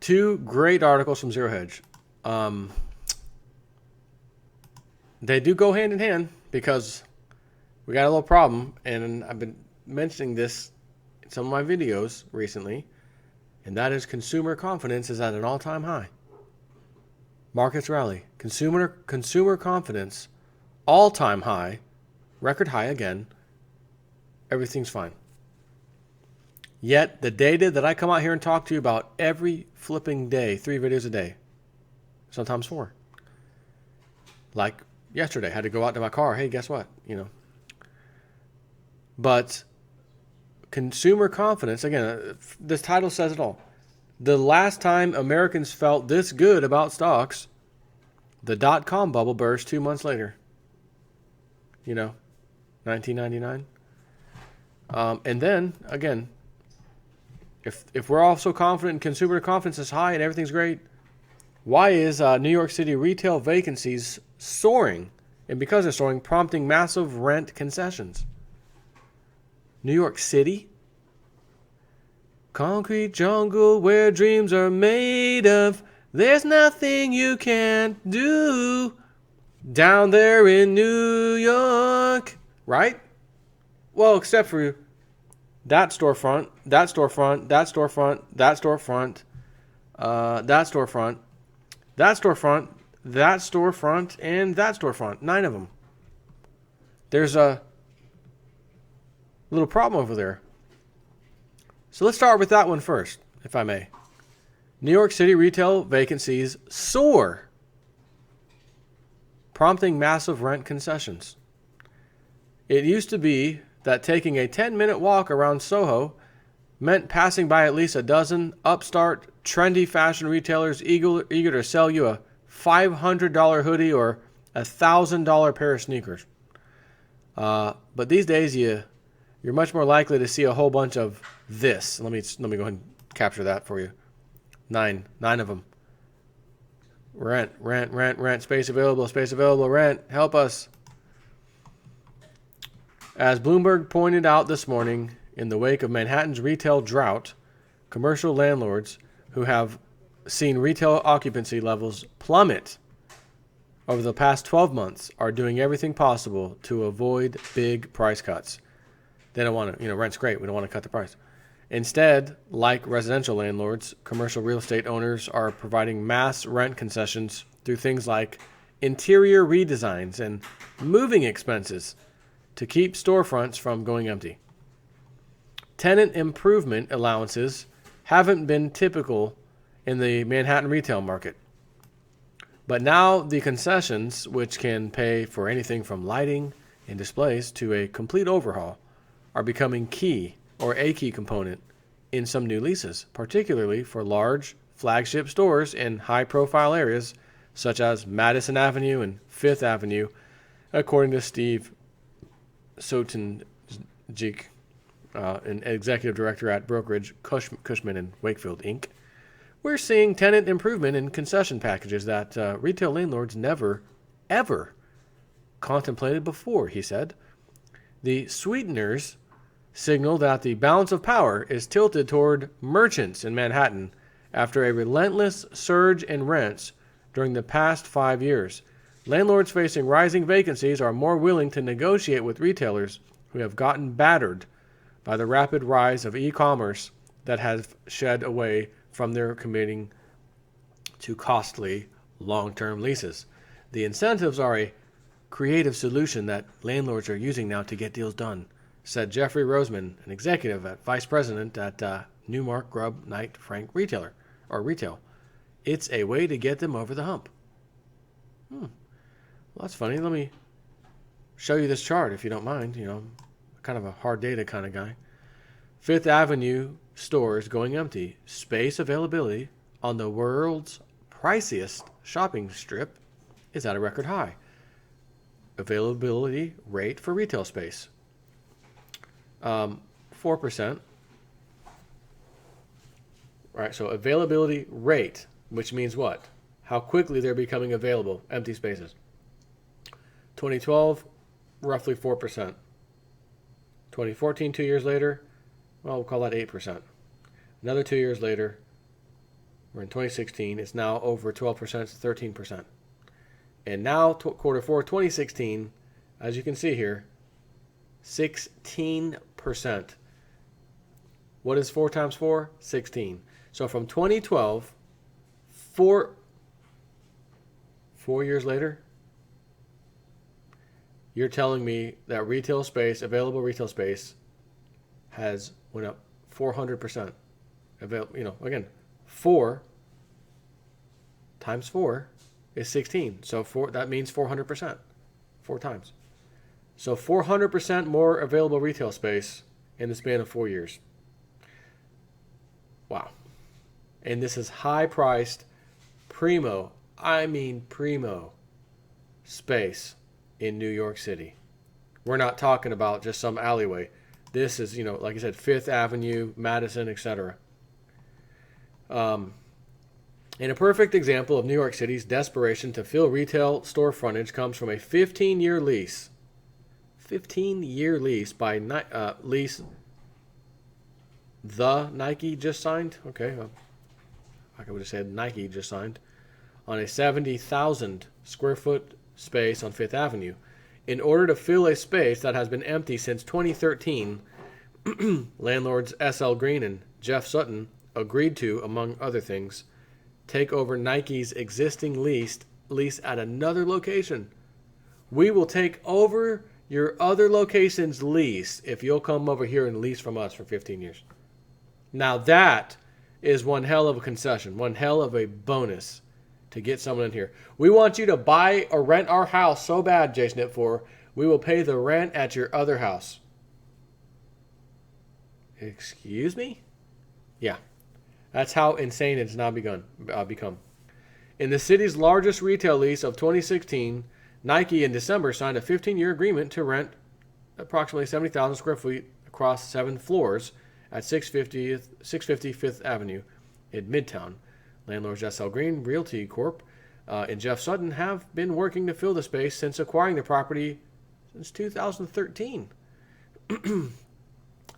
Two great articles from Zero Hedge. They do go hand in hand because we got a little problem, and I've been mentioning this in some of my videos recently, and that is consumer confidence is at an all-time high. Markets rally. Consumer confidence, all-time high, record high again. Everything's fine. Yet the data that I come out here and talk to you about every flipping day, 3 videos a day, sometimes 4. Like yesterday, I had to go out to my car. Hey, guess what? But consumer confidence, again, this title says it all. The last time Americans felt this good about stocks, the dot-com bubble burst 2 months later. 1999. And then, again, if we're all so confident and consumer confidence is high and everything's great, why is New York City retail vacancies soaring? And because they're soaring, prompting massive rent concessions. New York City? Concrete jungle where dreams are made of. There's nothing you can't do down there in New York. Right? Well, except for that storefront, that storefront, that storefront, that storefront, that storefront, that storefront, that storefront, and that storefront. 9 of them. There's a little problem over there. So let's start with that one first, if I may. New York City retail vacancies soar, prompting massive rent concessions. It used to be that taking a 10-minute walk around Soho meant passing by at least a dozen upstart, trendy fashion retailers eager to sell you a $500 hoodie or a $1,000 pair of sneakers. But these days, you're much more likely to see a whole bunch of this. Let me go ahead and capture that for you. 9 of them. Rent. Space available. Rent. Help us. As Bloomberg pointed out this morning, in the wake of Manhattan's retail drought, commercial landlords who have seen retail occupancy levels plummet over the past 12 months are doing everything possible to avoid big price cuts. They don't want to, rent's great. We don't want to cut the price. Instead, like residential landlords, commercial real estate owners are providing mass rent concessions through things like interior redesigns and moving expenses to keep storefronts from going empty. Tenant improvement allowances haven't been typical in the Manhattan retail market. But now the concessions, which can pay for anything from lighting and displays to a complete overhaul, are becoming a key component in some new leases, particularly for large flagship stores in high-profile areas such as Madison Avenue and Fifth Avenue, according to Steve Sotenjik, an executive director at brokerage Cushman & Wakefield, Inc. We're seeing tenant improvement and concession packages that retail landlords never, ever contemplated before, he said. The sweeteners signal that the balance of power is tilted toward merchants in Manhattan after a relentless surge in rents during the past 5 years. Landlords facing rising vacancies are more willing to negotiate with retailers who have gotten battered by the rapid rise of e-commerce that has shed away from their committing to costly long-term leases. The incentives are a creative solution that landlords are using now to get deals done, said Jeffrey Roseman, an executive at vice president at Newmark Grubb Knight Frank Retail. It's a way to get them over the hump. Well, that's funny. Let me show you this chart if you don't mind. Kind of a hard data kind of guy. Fifth Avenue stores going empty. Space availability on the world's priciest shopping strip is at a record high. Availability rate for retail space. 4%. Right, so availability rate, which means what? How quickly they're becoming available, empty spaces. 2012, roughly 4%. 2014, 2 years later, well, we'll call that 8%. Another 2 years later, We're in 2016. It's now over 12% to 13%. And now, quarter four 2016, as you can see here, 16%. What is 4 times 4? 16. So from 2012, 4 years later, you're telling me that retail space, available retail space, has went up 400%. Again, 4 times 4 is 16. So that means 400%. 4 times. So 400% more available retail space in the span of 4 years. Wow. And this is high-priced, primo space in New York City. We're not talking about just some alleyway. This is, like I said, Fifth Avenue, Madison, etc. And a perfect example of New York City's desperation to fill retail store frontage comes from a 15-year lease. 15-year lease by the Nike just signed. Okay, I would have said Nike just signed on a 70,000 square foot space on Fifth Avenue. In order to fill a space that has been empty since 2013, landlords S.L. Green and Jeff Sutton agreed to, among other things, take over Nike's existing lease at another location. We will take over your other location's lease if you'll come over here and lease from us for 15 years. Now that is one hell of a concession, one hell of a bonus to get someone in here. We want you to buy or rent our house so bad, Jason It 4, we will pay the rent at your other house. Excuse me? Yeah. That's how insane it's now become. In the city's largest retail lease of 2016, Nike in December signed a 15-year agreement to rent approximately 70,000 square feet across 7 floors at 650 Fifth Avenue in Midtown. Landlords S.L. Green Realty Corp. And Jeff Sutton have been working to fill the space since acquiring the property since 2013.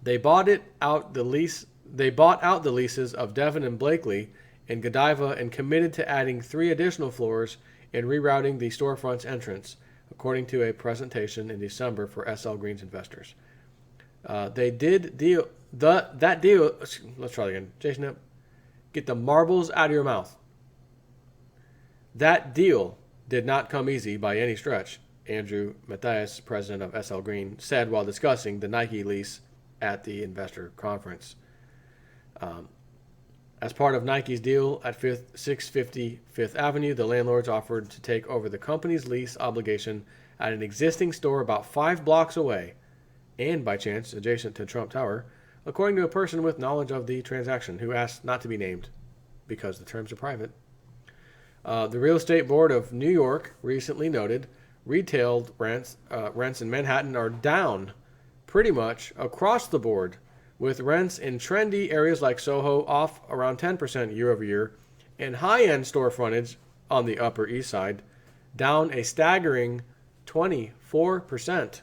They bought out the leases of Devon and Blakely and Godiva and committed to adding 3 additional floors and rerouting the storefront's entrance, according to a presentation in December for S.L. Green's investors. They did deal. That deal. Let's try it again. Jason, get the marbles out of your mouth. That deal did not come easy by any stretch, Andrew Matthias, president of S.L. Green, said while discussing the Nike lease at the investor conference. As part of Nike's deal at 650 Fifth Avenue, the landlords offered to take over the company's lease obligation at an existing store about 5 blocks away, and by chance adjacent to Trump Tower, according to a person with knowledge of the transaction who asked not to be named because the terms are private. The Real Estate Board of New York recently noted retail rents in Manhattan are down pretty much across the board, with rents in trendy areas like Soho off around 10% year over year, and high-end store frontage on the Upper East Side down a staggering 24%.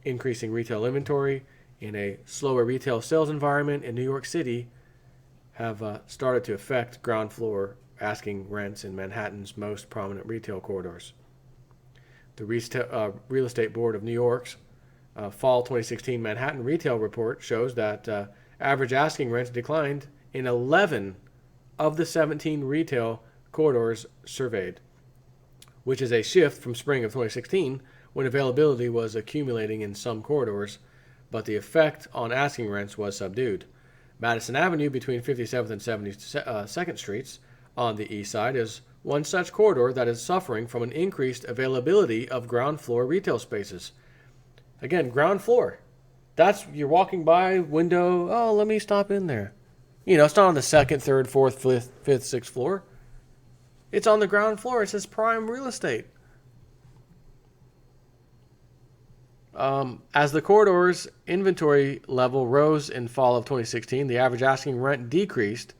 Increasing retail inventory in a slower retail sales environment in New York City have started to affect ground floor asking rents in Manhattan's most prominent retail corridors. The Real Estate Board of New York's Fall 2016 Manhattan Retail Report shows that average asking rents declined in 11 of the 17 retail corridors surveyed, which is a shift from spring of 2016 when availability was accumulating in some corridors, but the effect on asking rents was subdued. Madison Avenue between 57th and 72nd Streets on the east side is one such corridor that is suffering from an increased availability of ground floor retail spaces. Again, ground floor. That's, you're walking by window, oh, let me stop in there. It's not on the 2nd, 3rd, 4th, 5th, 6th floor. It's on the ground floor. It says prime real estate. As the corridor's inventory level rose in fall of 2016, the average asking rent decreased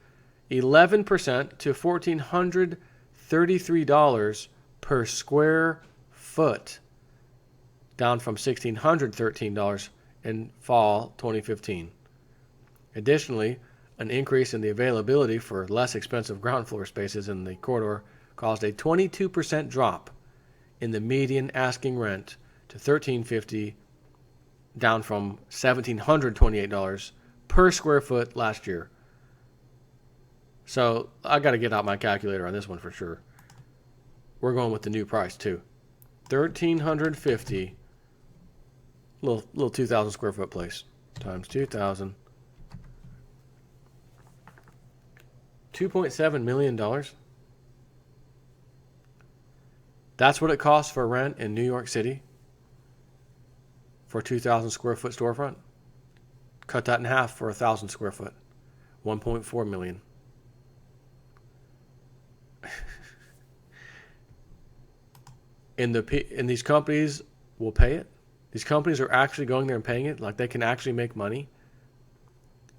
11% to $1,433 per square foot, down from $1,613 in fall 2015. Additionally, An increase in the availability for less expensive ground floor spaces in the corridor caused a 22% drop in the median asking rent to $1,350, down from $1,728 per square foot last year. So I got to get out my calculator on this one for sure. We're going with the new price too. $1,350, little 2,000 square foot place times 2,000. $2.7 million. That's what it costs for rent in New York City for a 2,000 square foot storefront. Cut that in half for 1,000 square foot. 1.4 million. And these companies will pay it. These companies are actually going there and paying it, like they can actually make money.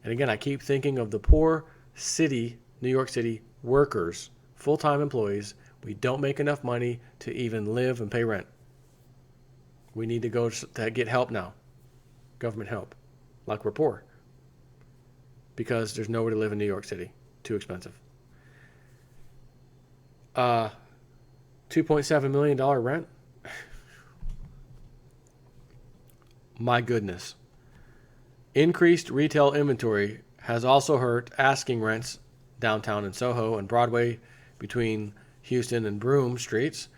And again, I keep thinking of the poor city, New York City workers, full-time employees. We don't make enough money to even live and pay rent. We need to go to get help now, government help, like we're poor, because there's nowhere to live in New York City. Too expensive. $2.7 million rent. My goodness. Increased retail inventory has also hurt asking rents downtown in Soho and Broadway between Houston and Broome streets.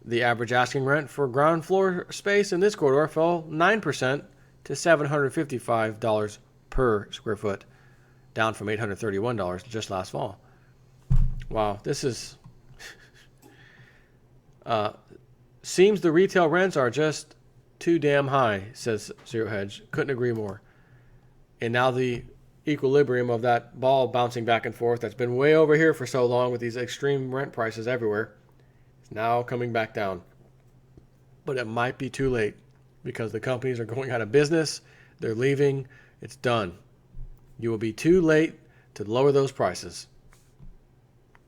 The average asking rent for ground floor space in this corridor fell 9% to $755 per square foot, down from $831 just last fall. Wow, this is... seems the retail rents are just too damn high, says Zero Hedge. Couldn't agree more. And now the equilibrium of that ball bouncing back and forth that's been way over here for so long with these extreme rent prices everywhere is now coming back down. But it might be too late because the companies are going out of business. They're leaving. It's done. You will be too late to lower those prices.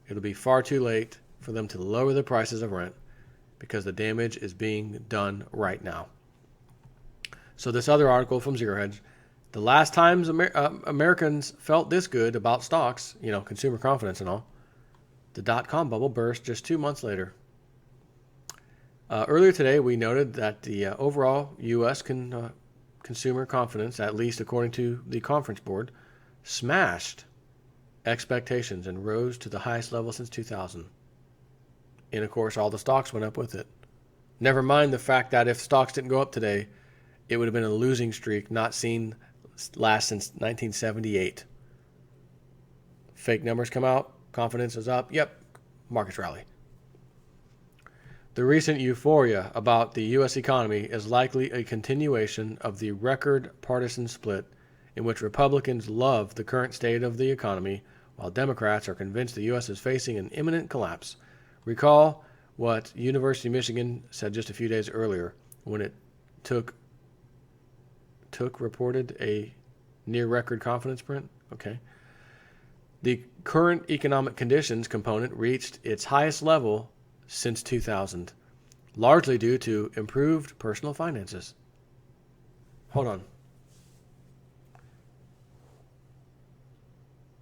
It'll be far too late for them to lower the prices of rent because the damage is being done right now. So this other article from Zero Hedge, the last times Americans felt this good about stocks, consumer confidence and all, the dot-com bubble burst just 2 months later. Earlier today, we noted that the overall U.S. consumer confidence, at least according to the Conference Board, smashed expectations and rose to the highest level since 2000. And of course, all the stocks went up with it. Never mind the fact that if stocks didn't go up today, it would have been a losing streak not seen last since 1978. Fake numbers come out, confidence is up, yep, markets rally. The recent euphoria about the U.S. economy is likely a continuation of the record partisan split in which Republicans love the current state of the economy, while Democrats are convinced the U.S. is facing an imminent collapse. Recall what University of Michigan said just a few days earlier when it reported a near record confidence print. Okay. The current economic conditions component reached its highest level since 2000, largely due to improved personal finances. Hold on.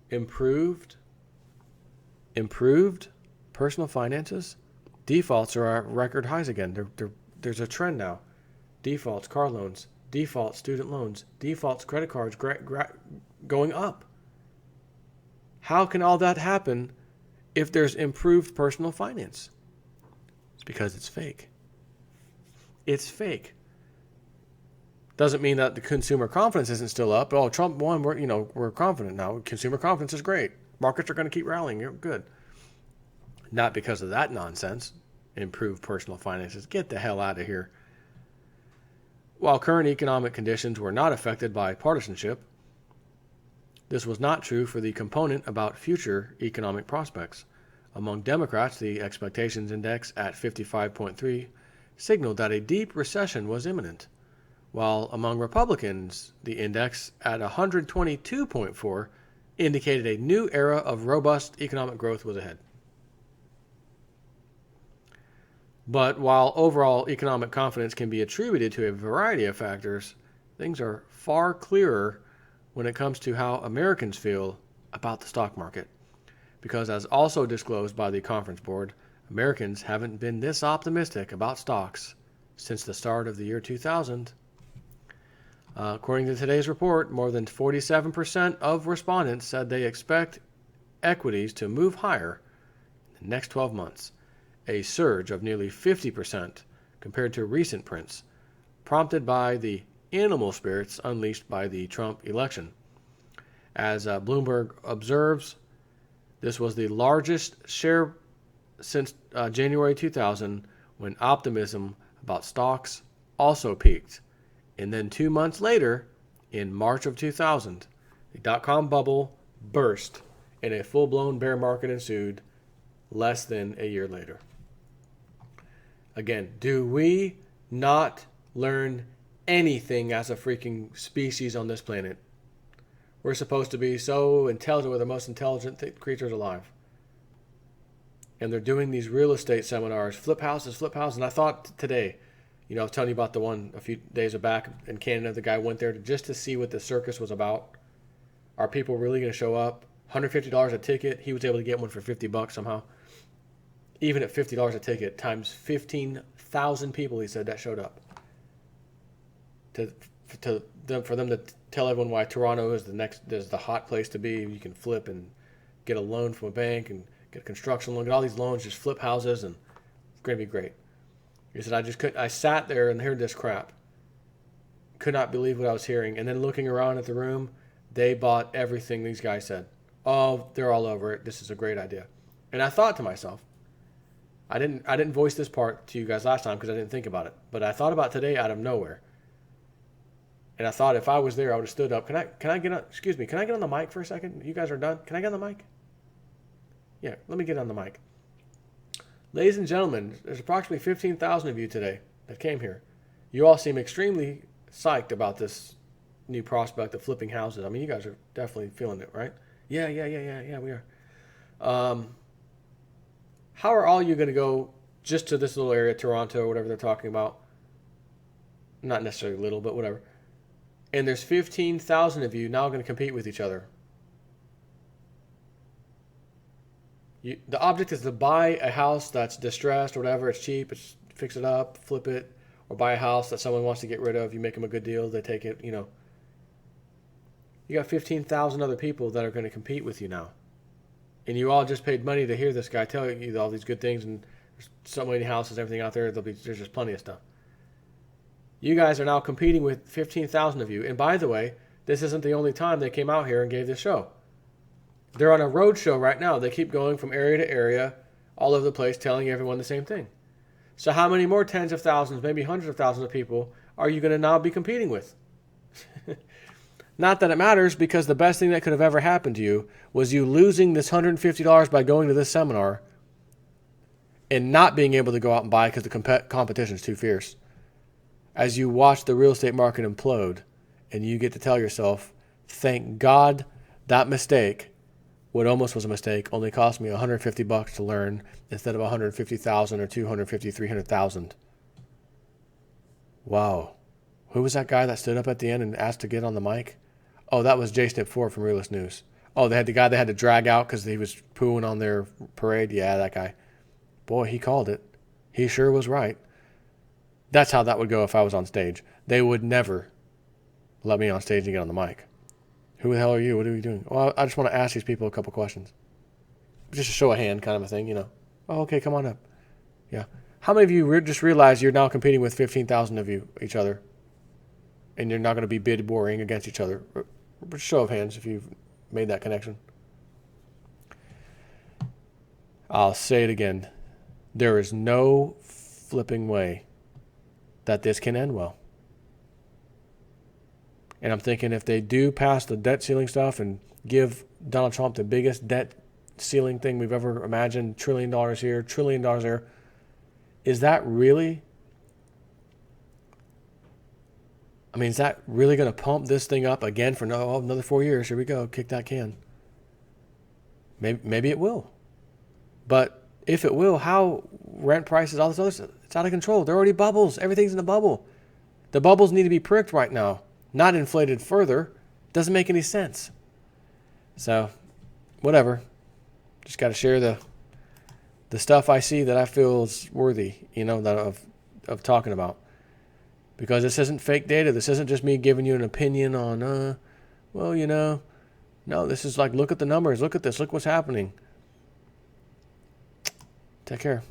Improved personal finances? Defaults are at record highs again. There's a trend now. Defaults, car loans, defaults, student loans, defaults, credit cards going up. How can all that happen if there's improved personal finance? It's because it's fake. It's fake. Doesn't mean that the consumer confidence isn't still up. Oh, Trump won. We're confident now. Consumer confidence is great. Markets are going to keep rallying. You're good. Not because of that nonsense. Improved personal finances. Get the hell out of here. While current economic conditions were not affected by partisanship, this was not true for the component about future economic prospects. Among Democrats, the expectations index at 55.3 signaled that a deep recession was imminent, while among Republicans, the index at 122.4 indicated a new era of robust economic growth was ahead. But while overall economic confidence can be attributed to a variety of factors, things are far clearer when it comes to how Americans feel about the stock market. Because as also disclosed by the Conference Board, Americans haven't been this optimistic about stocks since the start of the year 2000. According to today's report, more than 47% of respondents said they expect equities to move higher in the next 12 months, a surge of nearly 50% compared to recent prints, prompted by the animal spirits unleashed by the Trump election. As Bloomberg observes, this was the largest share since January 2000, when optimism about stocks also peaked. And then 2 months later, in March of 2000, the dot-com bubble burst and a full-blown bear market ensued less than a year later. Again, do we not learn anything as a freaking species on this planet? We're supposed to be so intelligent. We're the most intelligent creatures alive. And they're doing these real estate seminars, flip houses. And I thought today, I was telling you about the one a few days back in Canada. The guy went there just to see what the circus was about. Are people really going to show up? $150 a ticket. He was able to get one for $50 somehow. Even at $50 a ticket, times 15,000 people, he said, that showed up. For them to tell everyone why Toronto is the hot place to be. You can flip and get a loan from a bank and get a construction loan. Get all these loans, just flip houses, and it's going to be great. He said, I sat there and heard this crap. Could not believe what I was hearing. And then looking around at the room, they bought everything these guys said. Oh, they're all over it. This is a great idea. And I thought to myself, I didn't voice this part to you guys last time because I didn't think about it. But I thought about today out of nowhere. And I thought if I was there, I would have stood up. Can I get on the mic for a second? You guys are done? Can I get on the mic? Yeah, let me get on the mic. Ladies and gentlemen, there's approximately 15,000 of you today that came here. You all seem extremely psyched about this new prospect of flipping houses. I mean, you guys are definitely feeling it, right? Yeah, we are. How are all you going to go just to this little area, Toronto, or whatever they're talking about? Not necessarily little, but whatever. And there's 15,000 of you now going to compete with each other. The object is to buy a house that's distressed or whatever. It's cheap. It's fix it up, flip it, or buy a house that someone wants to get rid of. You make them a good deal. They take it, You got 15,000 other people that are going to compete with you now. And you all just paid money to hear this guy tell you all these good things, and there's so many houses, everything out there. There's just plenty of stuff. You guys are now competing with 15,000 of you. And by the way, this isn't the only time they came out here and gave this show. They're on a road show right now. They keep going from area to area, all over the place, telling everyone the same thing. So how many more tens of thousands, maybe hundreds of thousands of people are you going to now be competing with? Not that it matters, because the best thing that could have ever happened to you was you losing this $150 by going to this seminar and not being able to go out and buy because the competition is too fierce. As you watch the real estate market implode, and you get to tell yourself, thank God that mistake, what almost was a mistake, only cost me $150 to learn instead of $150,000 or $250,000, $300,000. Wow. Who was that guy that stood up at the end and asked to get on the mic? Oh, that was J-Step 4 from Realist News. Oh, they had the guy they had to drag out because he was pooing on their parade. Yeah, that guy. Boy, he called it. He sure was right. That's how that would go if I was on stage. They would never let me on stage and get on the mic. Who the hell are you? What are you doing? Well, I just want to ask these people a couple questions. Just a show of hand kind of a thing, Oh, okay, come on up. Yeah. How many of you just realize you're now competing with 15,000 of each other, and you're not going to be bid warring against each other? Show of hands if you've made that connection. I'll say it again. There is no flipping way that this can end well. And I'm thinking if they do pass the debt ceiling stuff and give Donald Trump the biggest debt ceiling thing we've ever imagined, $1 trillion here, $1 trillion there, is that really... is that really going to pump this thing up again for another 4 years? Here we go. Kick that can. Maybe it will. But if it will, how rent prices, all this other stuff, it's out of control. They're already bubbles. Everything's in a bubble. The bubbles need to be pricked right now, not inflated further. Doesn't make any sense. So, whatever. Just got to share the stuff I see that I feel is worthy, of talking about. Because this isn't fake data. This isn't just me giving you an opinion on, no, this is like, look at the numbers. Look at this. Look what's happening. Take care.